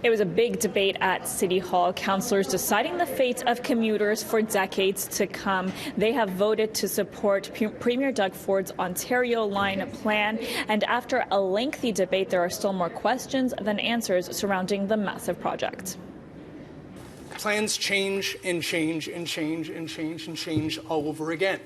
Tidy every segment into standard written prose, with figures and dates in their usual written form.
It was a big debate at City Hall. Councillors deciding the fates of commuters for decades to come. They have voted to support Premier Doug Ford's Ontario Line plan. And after a lengthy debate, there are still more questions than answers surrounding the massive project. Plans change and change and change and change and change all over again.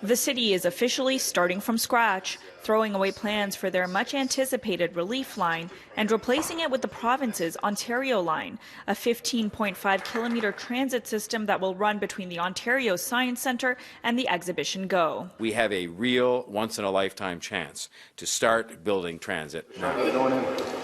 The city is officially starting from scratch, throwing away plans for their much-anticipated relief line and replacing it with the province's Ontario Line, a 15.5-kilometre transit system that will run between the Ontario Science Centre and the Exhibition Go. We have a real once-in-a-lifetime chance to start building transit now.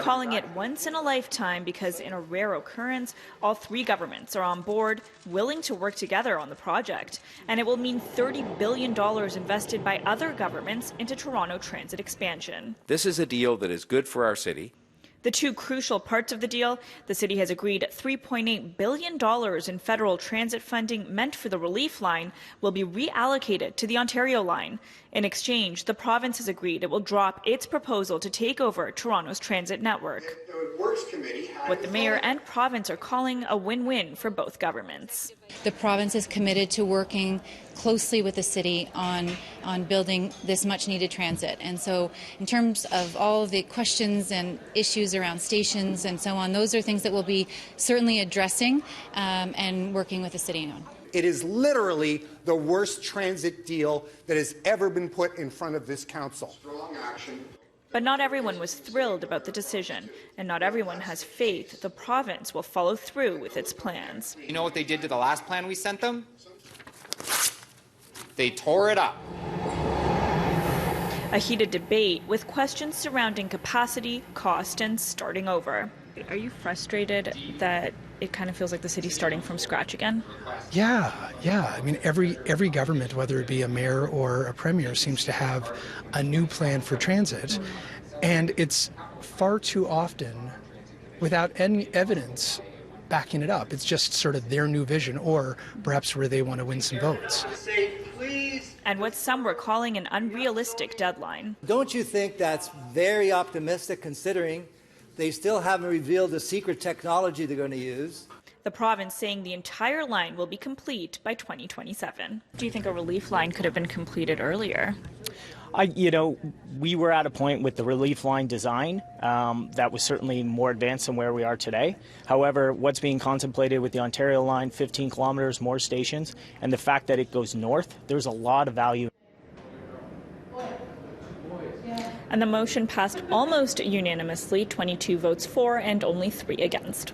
Calling it once in a lifetime because in a rare occurrence, all three governments are on board, willing to work together on the project. And it will mean $30 billion invested by other governments into Toronto transit expansion. This is a deal that is good for our city. The two crucial parts of the deal: the city has agreed $3.8 billion in federal transit funding meant for the relief line will be reallocated to the Ontario Line. In exchange, the province has agreed it will drop its proposal to take over Toronto's transit network. What the mayor and province are calling a win-win for both governments. The province is committed to working closely with the city on building this much-needed transit. And so in terms of all of the questions and issues around stations and so on, those are things that we'll be certainly addressing and working with the city on. It is literally the worst transit deal that has ever been put in front of this council. Strong action. But not everyone was thrilled about the decision, and not everyone has faith the province will follow through with its plans. You know what they did to the last plan we sent them? They tore it up. A heated debate with questions surrounding capacity, cost, and starting over. Are you frustrated that it kind of feels like the city's starting from scratch again? Yeah. I mean, every government, whether it be a mayor or a premier, seems to have a new plan for transit. And it's far too often without any evidence backing it up. It's just sort of their new vision, or perhaps where they want to win some votes. And what some were calling an unrealistic deadline. Don't you think that's very optimistic, considering they still haven't revealed the secret technology they're going to use? The province saying the entire line will be complete by 2027. Do you think a relief line could have been completed earlier? We were at a point with the relief line design that was certainly more advanced than where we are today. However, what's being contemplated with the Ontario line, 15 kilometers, more stations, and the fact that it goes north, there's a lot of value. And the motion passed almost unanimously, 22 votes for and only 3 against.